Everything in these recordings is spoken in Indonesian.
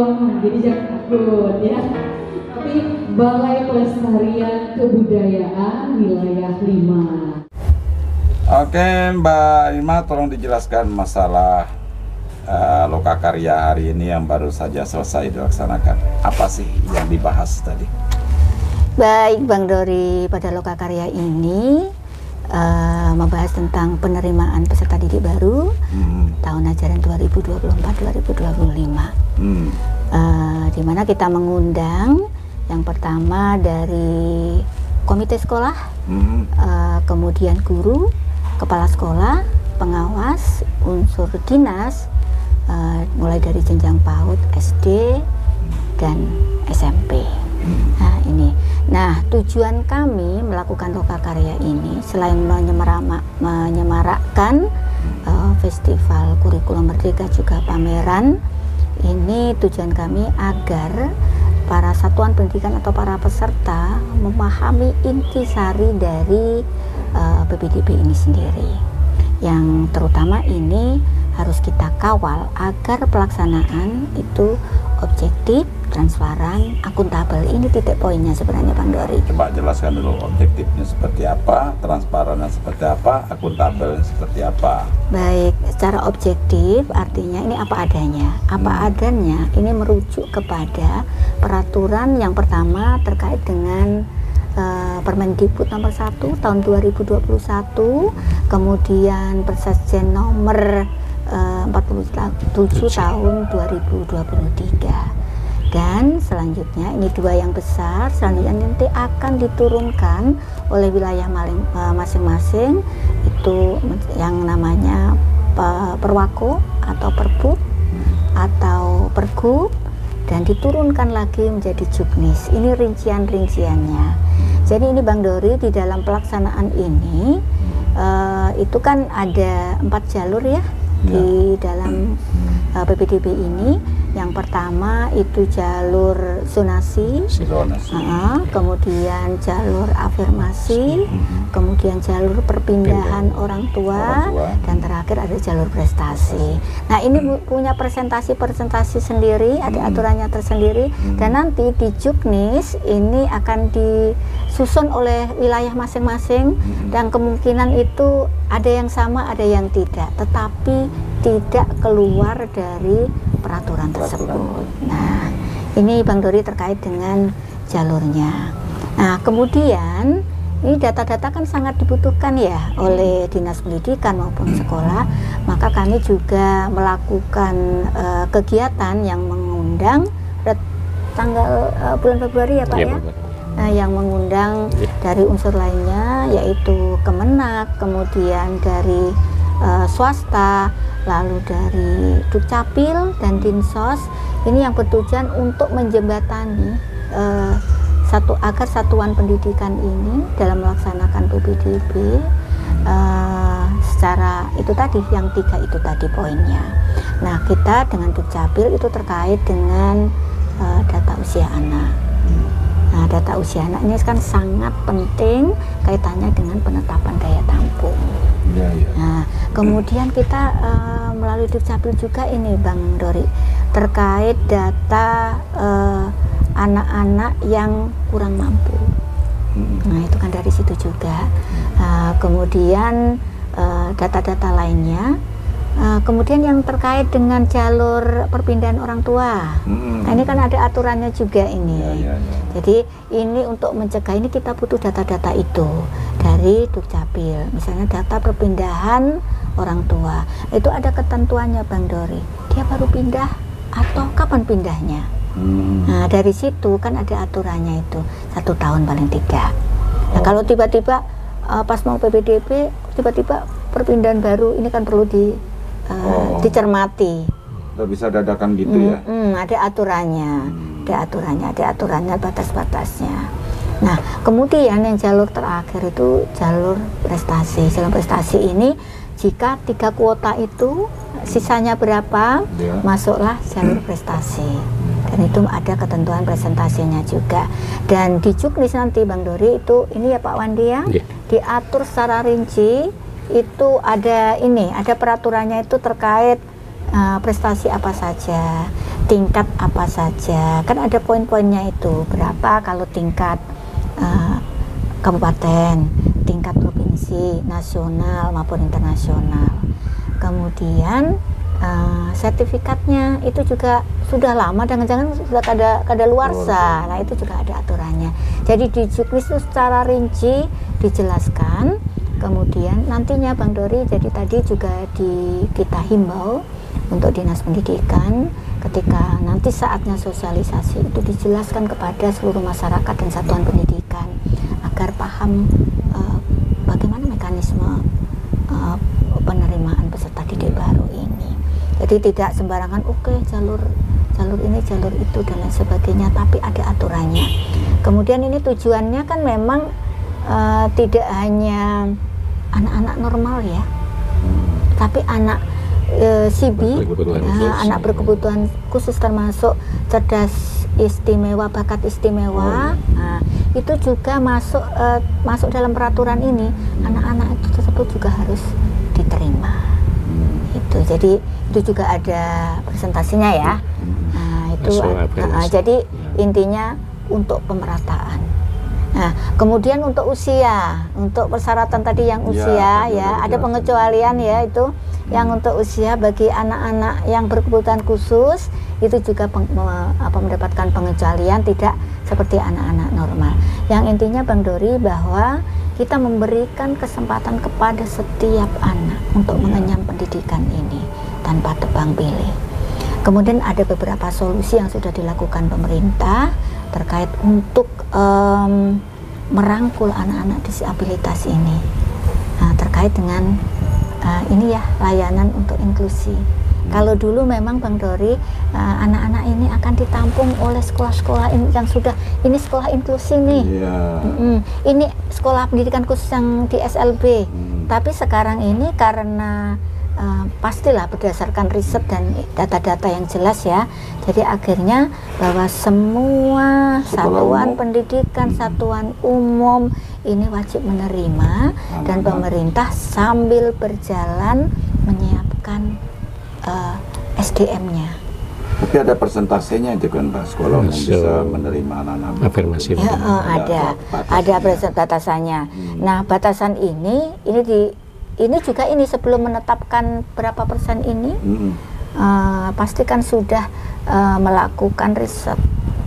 keuangan, jadi jangan takut ya. Tapi Balai Pelestarian Kebudayaan Wilayah 5. Oke, Mbak Ima, tolong dijelaskan masalah Lokakarya hari ini yang baru saja selesai dilaksanakan. Apa sih yang dibahas tadi? Baik, Bang Dori, pada Lokakarya ini membahas tentang penerimaan peserta didik baru tahun ajaran 2024-2025. Di mana kita mengundang yang pertama dari komite sekolah, kemudian guru, kepala sekolah, pengawas, unsur dinas, mulai dari jenjang PAUD, SD, dan SMP. Nah ini, tujuan kami melakukan Lokakarya ini selain menyemarakkan festival kurikulum merdeka juga pameran, ini tujuan kami agar para satuan pendidikan atau para peserta memahami intisari dari PPDB ini sendiri, yang terutama ini harus kita kawal agar pelaksanaan itu objektif, transparan, akuntabel. Ini titik poinnya sebenarnya, Bang Dori. Coba jelaskan dulu objektifnya seperti apa, transparannya seperti apa, akuntabelnya seperti apa. Baik, secara objektif artinya ini apa adanya. Apa adanya ini merujuk kepada peraturan yang pertama terkait dengan Permendikbud nomor 1 tahun 2021, kemudian Persejen nomor 47 tahun 2023, dan selanjutnya ini dua yang besar, selanjutnya nanti akan diturunkan oleh wilayah masing-masing, itu yang namanya Perwako atau Perbuk atau Pergub, dan diturunkan lagi menjadi Juknis. Ini rincian-rinciannya. Jadi ini Bang Dori, di dalam pelaksanaan ini itu kan ada 4 jalur ya di dalam PPDB ini. Yang pertama itu jalur zonasi, kemudian jalur afirmasi, kemudian jalur perpindahan orang tua, dan terakhir ada jalur prestasi. Nah ini punya presentasi sendiri, ada aturannya tersendiri, dan nanti di Juknis ini akan disusun oleh wilayah masing-masing, dan kemungkinan itu ada yang sama, ada yang tidak, tetapi tidak keluar dari peraturan tersebut. Nah, ini Bang Dori terkait dengan jalurnya. Nah, kemudian ini data-data kan sangat dibutuhkan ya oleh Dinas Pendidikan maupun sekolah, maka kami juga melakukan kegiatan yang mengundang tanggal bulan Februari ya Pak ya? Nah, yang mengundang dari unsur lainnya yaitu Kemenak, kemudian dari swasta, lalu dari Dukcapil dan Dinsos. Ini yang bertujuan untuk menjembatani agar satuan pendidikan ini dalam melaksanakan PPDB secara itu tadi, yang 3 itu tadi poinnya. Nah, kita dengan Dukcapil itu terkait dengan data usia anak. Nah, data usia anak ini kan sangat penting kaitannya dengan penetapan daya tampung. Nah, kemudian kita melalui Dukcapil juga ini Bang Dori terkait data anak-anak yang kurang mampu. Nah, itu kan dari situ juga. Kemudian data-data lainnya. Kemudian yang terkait dengan jalur perpindahan orang tua. Nah, ini kan ada aturannya juga ini. Jadi ini untuk mencegah, ini kita butuh data-data itu dari Dukcapil. Misalnya data perpindahan orang tua, itu ada ketentuannya Bang Dori. Dia baru pindah atau kapan pindahnya? Nah, dari situ kan ada aturannya itu 1 tahun paling tidak. Nah, kalau tiba-tiba pas mau PPDB tiba-tiba perpindahan baru, ini kan perlu dicermati. Nggak bisa dadakan gitu ya? Ada aturannya, ada aturannya, batas-batasnya. Nah, kemudian yang jalur terakhir itu jalur prestasi. Jalur prestasi ini jika 3 kuota itu sisanya berapa, masuklah jalur prestasi. Dan itu ada ketentuan presentasinya juga. Dan di Juknis nanti Bang Dori itu, ini ya Pak Wandi ya, diatur secara rinci. Itu ada peraturannya itu terkait prestasi apa saja, tingkat apa saja, kan ada poin-poinnya itu. Berapa kalau tingkat kabupaten, tingkat provinsi, nasional maupun internasional. Kemudian sertifikatnya itu juga sudah lama, jangan-jangan sudah kadaluarsa. Nah, itu juga ada aturannya. Jadi di juknis itu secara rinci dijelaskan. Kemudian nantinya Bang Dori, jadi tadi juga kita himbau untuk Dinas Pendidikan ketika nanti saatnya sosialisasi itu dijelaskan kepada seluruh masyarakat dan satuan pendidikan agar paham bagaimana mekanisme penerimaan peserta didik baru ini. Jadi tidak sembarangan jalur ini, jalur itu dan lain sebagainya, tapi ada aturannya. Kemudian ini tujuannya kan memang tidak hanya anak-anak normal ya, tapi anak CB, anak berkebutuhan khusus termasuk cerdas istimewa, bakat istimewa. Nah, itu juga masuk dalam peraturan ini. Anak-anak itu tersebut juga harus diterima. Itu jadi itu juga ada presentasinya ya. Nah, itu jadi intinya untuk pemerataan. Nah, kemudian untuk usia, untuk persyaratan tadi yang usia ada pengecualian ya, itu yang untuk usia bagi anak-anak yang berkebutuhan khusus itu juga mendapatkan pengecualian, tidak seperti anak-anak normal. Yang intinya Bang Dori bahwa kita memberikan kesempatan kepada setiap anak untuk mengenyam pendidikan ini tanpa tebang pilih. Kemudian ada beberapa solusi yang sudah dilakukan pemerintah terkait untuk merangkul anak-anak disabilitas ini, terkait dengan ini ya, layanan untuk inklusi. Kalau dulu memang Bang Dori, anak-anak ini akan ditampung oleh sekolah-sekolah yang sudah, ini sekolah inklusi nih, ini sekolah pendidikan khusus yang di SLB. Tapi sekarang ini karena pastilah berdasarkan riset dan data-data yang jelas ya, jadi akhirnya bahwa semua satuan pendidikan, satuan umum ini wajib menerima, dan pemerintah sambil berjalan menyiapkan SDM-nya. Tapi ada persentasenya itu kan Pak, sekolah yang bisa menerima anak-anak afirmasi. Ya, ada batasannya. Nah, batasan ini juga sebelum menetapkan berapa persen ini, pastikan sudah melakukan riset,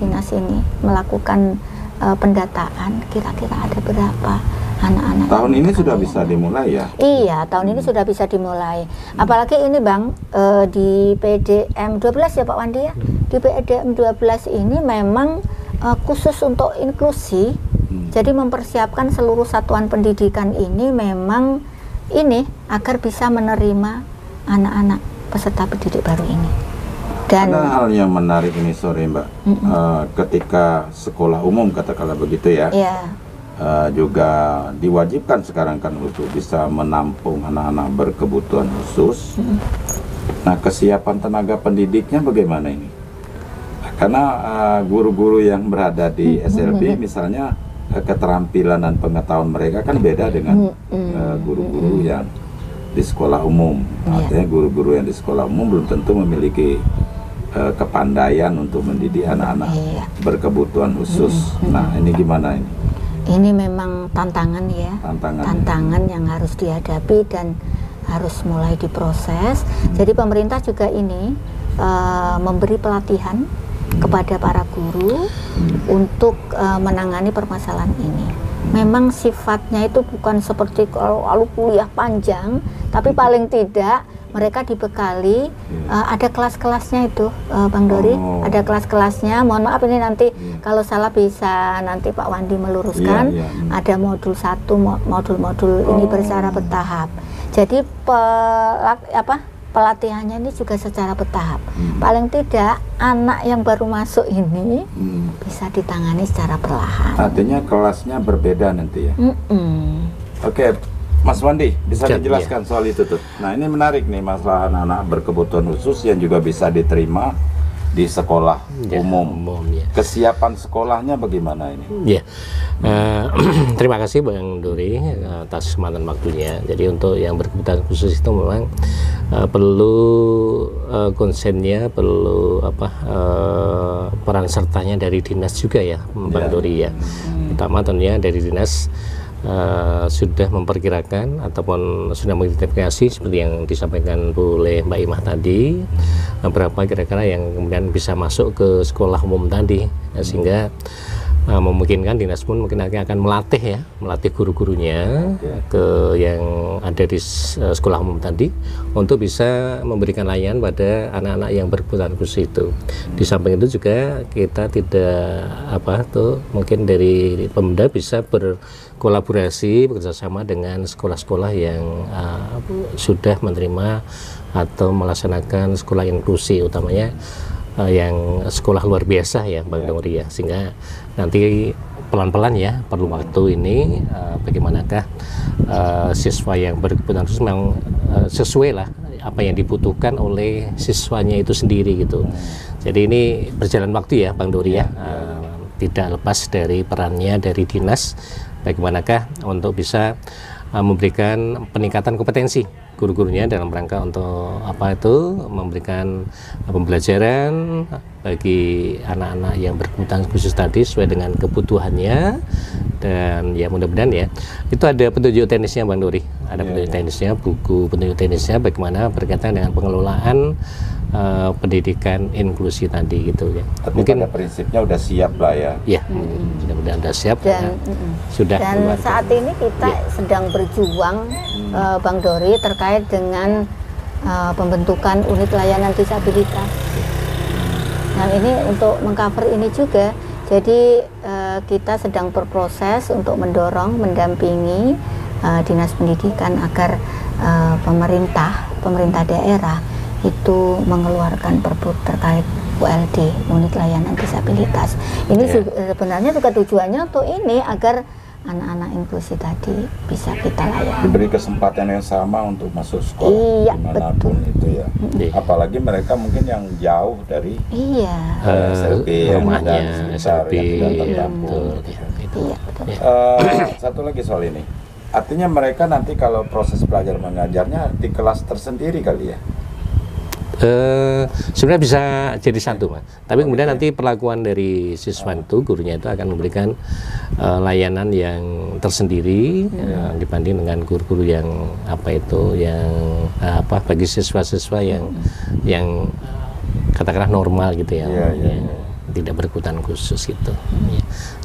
dinas ini melakukan pendataan kira-kira ada berapa anak-anak. Tahun ini sudah bisa dimulai ya? Iya, tahun ini sudah bisa dimulai. Apalagi ini Bang, di PDM 12 ya Pak Wandi ya, di PDM 12 ini memang khusus untuk inklusi. Jadi mempersiapkan seluruh satuan pendidikan ini memang ini agar bisa menerima anak-anak peserta pendidik baru ini. Dan ada hal yang menarik ini sore Mbak, ketika sekolah umum katakanlah begitu ya, juga diwajibkan sekarang kan untuk bisa menampung anak-anak berkebutuhan khusus. Nah, kesiapan tenaga pendidiknya bagaimana ini? Karena guru-guru yang berada di SLB misalnya, keterampilan dan pengetahuan mereka kan beda dengan guru-guru yang di sekolah umum. Artinya guru-guru yang di sekolah umum belum tentu memiliki kepandaian untuk mendidik anak-anak berkebutuhan khusus. Nah, ini gimana ini? Ini memang tantangan ya, tantangan yang harus dihadapi dan harus mulai diproses. Jadi pemerintah juga ini memberi pelatihan kepada para guru untuk menangani permasalahan ini. Memang sifatnya itu bukan seperti kalau kuliah panjang, tapi paling tidak mereka dibekali ada kelas-kelasnya itu Bang Dori, ada kelas-kelasnya. Mohon maaf ini nanti kalau salah bisa nanti Pak Wandi meluruskan. Ada modul 1, modul-modul ini secara bertahap. Jadi pelatihannya ini juga secara bertahap. Paling tidak anak yang baru masuk ini bisa ditangani secara perlahan. Artinya kelasnya berbeda nanti ya. Oke, Mas Wandi bisa dijelaskan soal itu tuh. Nah, ini menarik nih, masalah anak-anak berkebutuhan khusus yang juga bisa diterima di sekolah umum. Ya. Kesiapan sekolahnya bagaimana ini? Ya, terima kasih Bang Dori atas kesempatan waktunya. Jadi untuk yang berkebutuhan khusus itu memang perlu konsennya, perlu peran sertanya dari dinas juga ya, Bang Dori ya. Pertama tentunya dari dinas sudah memperkirakan ataupun sudah mengidentifikasi seperti yang disampaikan oleh Mbak Imah tadi, berapa kira-kira yang kemudian bisa masuk ke sekolah umum tadi, sehingga memungkinkan dinas pun mungkin akan melatih guru-gurunya ke yang ada di sekolah umum tadi untuk bisa memberikan layanan pada anak-anak yang berkebutuhan khusus itu. Di samping itu juga kita tidak mungkin dari Pemda bisa berkolaborasi bekerjasama dengan sekolah-sekolah yang sudah menerima atau melaksanakan sekolah inklusi, utamanya yang sekolah luar biasa ya Bang Dori ya, sehingga nanti pelan-pelan ya perlu waktu ini bagaimanakah siswa yang berkebutuhan khusus memang sesuai lah apa yang dibutuhkan oleh siswanya itu sendiri gitu. Jadi ini berjalan waktu ya Bang Dori ya, tidak lepas dari perannya dari dinas bagaimanakah untuk bisa memberikan peningkatan kompetensi guru-gurunya dalam rangka untuk memberikan pembelajaran bagi anak-anak yang berkebutuhan khusus tadi sesuai dengan kebutuhannya. Dan ya mudah-mudahan ya itu ada petunjuk teknisnya Bang Dori, ada petunjuk teknisnya, buku petunjuk teknisnya bagaimana berkaitan dengan pengelolaan pendidikan inklusi tadi gitu ya. Tapi mungkin pada prinsipnya udah siap lah ya. Ya, mudah-mudahan sudah siap dan sudah. Dan saat ini kita sedang berjuang Bang Dori terkait dengan pembentukan unit layanan disabilitas. Nah ini untuk mengcover ini juga, jadi kita sedang berproses untuk mendorong, mendampingi dinas pendidikan agar pemerintah daerah itu mengeluarkan perput terkait ULD, unit layanan disabilitas. Ini sebenarnya juga tujuannya untuk ini agar anak-anak inklusi tadi bisa kita layani. Diberi kesempatan yang sama untuk masuk sekolah dimanapun itu ya. Apalagi mereka mungkin yang jauh dari SLB, rumahnya, SLB yang tidak tertampung. Satu lagi soal ini, artinya mereka nanti kalau proses belajar mengajarnya di kelas tersendiri kali ya? Sebenarnya bisa jadi satu Mas, tapi kemudian nanti perlakuan dari siswa itu, gurunya itu akan memberikan layanan yang tersendiri dibanding dengan guru-guru yang bagi siswa-siswa yang katakanlah normal gitu ya, yang tidak berkebutuhan khusus gitu.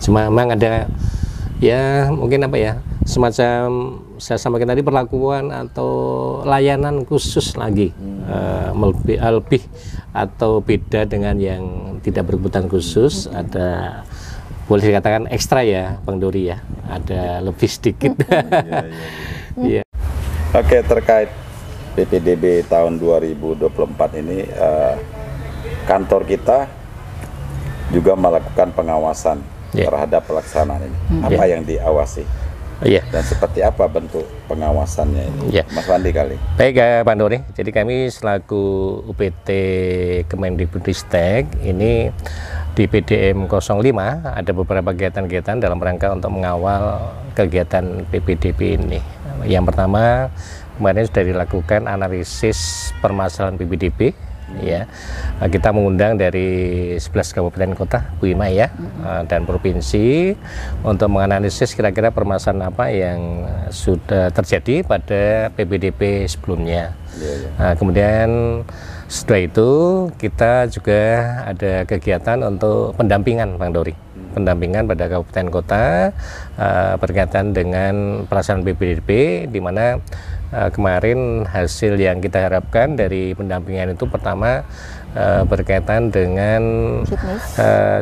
Cuma memang ada ya mungkin semacam saya sampaikan tadi perlakuan atau layanan khusus lagi lebih atau beda dengan yang tidak berkebutuhan khusus, ada boleh dikatakan ekstra ya Bang Dori ya, ada lebih sedikit. Oke, terkait PPDB tahun 2024 ini kantor kita juga melakukan pengawasan terhadap pelaksanaan ini. Apa yang diawasi? Dan seperti apa bentuk pengawasannya ini? Mas Wandi kali. Baik Pak Dori, jadi kami selaku UPT Kemendikbudristek ini di PDM 05 ada beberapa kegiatan-kegiatan dalam rangka untuk mengawal kegiatan PPDB ini. Yang pertama, kemarin sudah dilakukan analisis permasalahan PPDB. Ya, kita mengundang dari 11 kabupaten kota Bu Ima ya, dan provinsi untuk menganalisis kira-kira permasalahan apa yang sudah terjadi pada PPDB sebelumnya. Kemudian setelah itu kita juga ada kegiatan untuk pendampingan Bang Dori, pendampingan pada kabupaten kota berkaitan dengan pelaksanaan PPDB, di mana kemarin hasil yang kita harapkan dari pendampingan itu pertama berkaitan dengan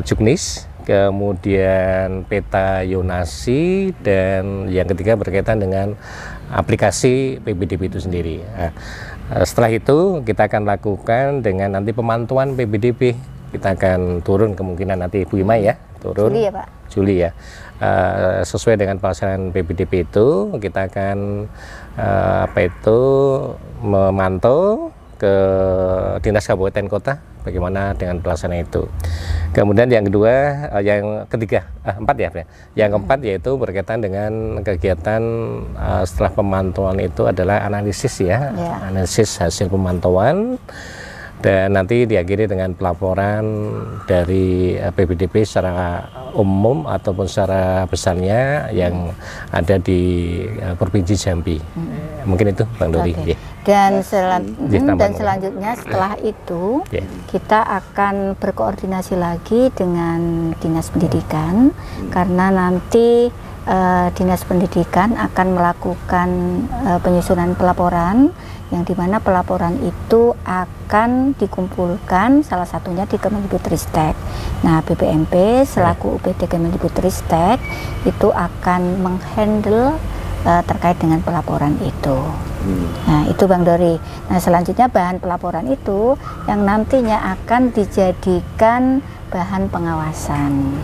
juknis, kemudian peta yonasi, dan yang ketiga berkaitan dengan aplikasi PPDB itu sendiri. Setelah itu kita akan lakukan dengan nanti pemantauan PPDB. Kita akan turun kemungkinan nanti Bu Ima ya, turun Juli ya Pak? Juli ya. Sesuai dengan pelaksanaan PPDB itu kita akan memantau ke dinas kabupaten kota bagaimana dengan pelaksanaan itu. Kemudian yang kedua, yang ketiga, empat ya, yang keempat yaitu berkaitan dengan kegiatan setelah pemantauan itu adalah analisis ya, analisis hasil pemantauan, dan nanti diakhiri dengan pelaporan dari PPDB secara umum ataupun secara besarnya yang ada di Provinsi Jambi. Mungkin itu Bang Dori. Okay. Dan selanjutnya setelah itu kita akan berkoordinasi lagi dengan Dinas Pendidikan, karena nanti Dinas Pendidikan akan melakukan penyusunan pelaporan, yang dimana pelaporan itu akan dikumpulkan salah satunya di Kemendikbudristek. Nah, BPMP selaku UPD Kemendikbudristek itu akan menghandle terkait dengan pelaporan itu. Nah, itu Bang Dori. Nah, selanjutnya bahan pelaporan itu yang nantinya akan dijadikan bahan pengawasan.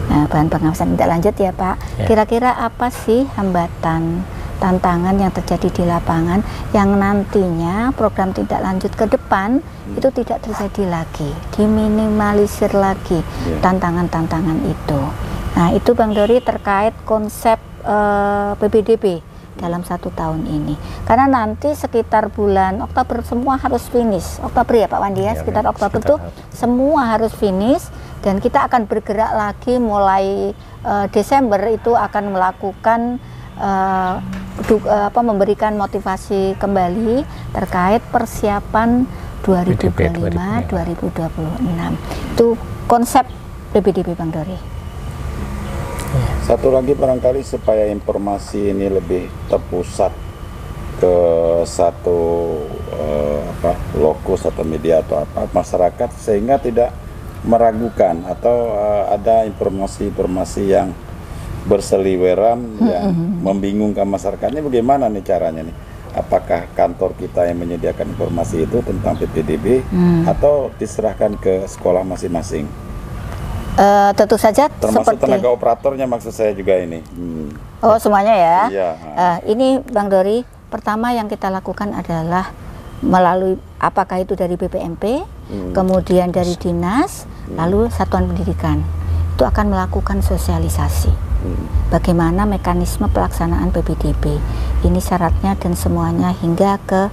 Nah, bahan pengawasan tidak lanjut ya Pak. Kira-kira apa sih hambatan, tantangan yang terjadi di lapangan yang nantinya program tindak lanjut ke depan itu tidak terjadi lagi, diminimalisir lagi tantangan-tantangan itu. Nah, itu Bang Dori terkait konsep PPDB dalam 1 tahun ini, karena nanti sekitar bulan Oktober semua harus finish. Oktober ya Pak Wandi ya, sekitar Oktober itu semua harus finish, dan kita akan bergerak lagi mulai Desember itu akan melakukan memberikan motivasi kembali terkait persiapan 2025-2026. Itu konsep PPDB Bang Dori. Satu lagi barangkali supaya informasi ini lebih terpusat ke satu lokus atau media atau apa masyarakat, sehingga tidak meragukan atau ada informasi-informasi yang berseliweran yang membingungkan masyarakatnya. Bagaimana nih caranya nih? Apakah kantor kita yang menyediakan informasi itu tentang PPDB atau diserahkan ke sekolah masing-masing? Tentu saja termasuk tenaga operatornya, maksud saya juga ini. Oh, semuanya ya. Iya. Ini Bang Dori, pertama yang kita lakukan adalah melalui apakah itu dari BPMP, kemudian dari dinas, lalu satuan pendidikan. Itu akan melakukan sosialisasi. Bagaimana mekanisme pelaksanaan PPDB. Ini syaratnya dan semuanya hingga ke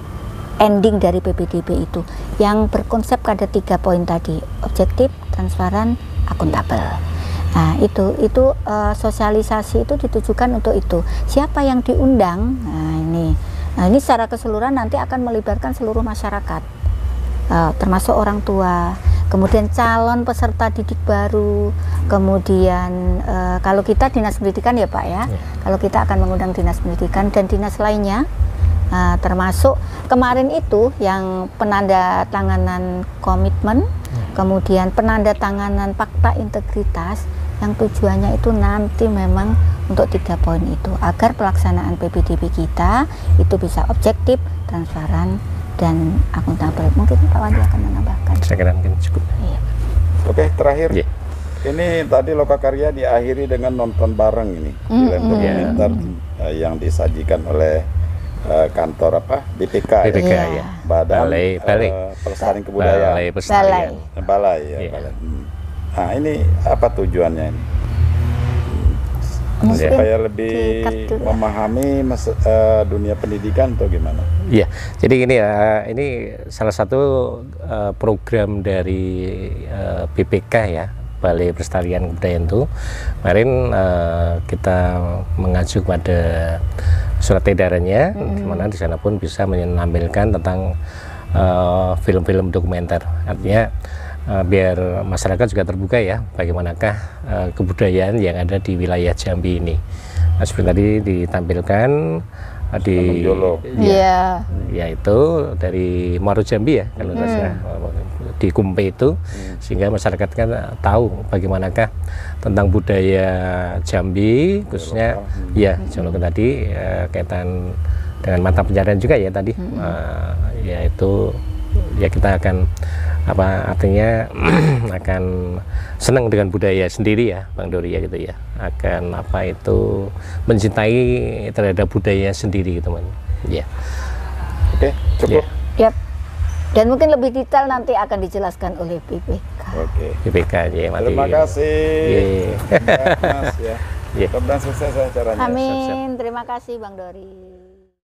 ending dari PPDB itu yang berkonsep pada 3 poin tadi: objektif, transparan, akuntabel. Nah, itu sosialisasi itu ditujukan untuk itu. Siapa yang diundang? Nah, ini secara keseluruhan nanti akan melibatkan seluruh masyarakat, termasuk orang tua, kemudian calon peserta didik baru, kemudian kalau kita dinas pendidikan ya Pak ya, kalau kita akan mengundang dinas pendidikan dan dinas lainnya, termasuk kemarin itu yang penanda tanganan komitmen, kemudian penanda tanganan fakta integritas, yang tujuannya itu nanti memang untuk 3 poin itu, agar pelaksanaan PPDB kita itu bisa objektif, transparan, dan akuntabel. Mungkin Pak Wandi akan menambahkan. Saya kira mungkin cukup. Iya. Oke, terakhir. Ini tadi Lokakarya diakhiri dengan nonton bareng ini, film dokumenter yang disajikan oleh kantor BPK ya. Badan Pelestarian Kebudayaan. Balai. Nah, ini apa tujuannya ini? Supaya lebih memahami dunia pendidikan atau gimana? Iya, jadi gini ya, ini salah satu program dari BPK ya, Balai Pelestarian Kebudayaan itu. Kemarin kita mengacu pada surat edarannya, di mana di sana pun bisa menampilkan tentang film-film dokumenter. Artinya biar masyarakat juga terbuka ya, bagaimanakah kebudayaan yang ada di wilayah Jambi ini. Nah, seperti tadi ditampilkan yaitu dari Muaro Jambi ya, kalau tidak salah, di Kumpe itu, sehingga masyarakat kan tahu bagaimanakah tentang budaya Jambi, khususnya Joloka tadi kaitan dengan mata pencarian juga ya tadi, yaitu ya kita akan artinya akan senang dengan budaya sendiri ya Bang Dori ya, gitu ya, akan mencintai terhadap budaya sendiri gitu man. Ya. Oke, cukup. Yep. Dan mungkin lebih detail nanti akan dijelaskan oleh BPK. Oke. BPK ya, Terima kasih. Yeah. Mas ya. Mudah-mudahan sukses acaranya. Amin. Terima kasih Bang Dori.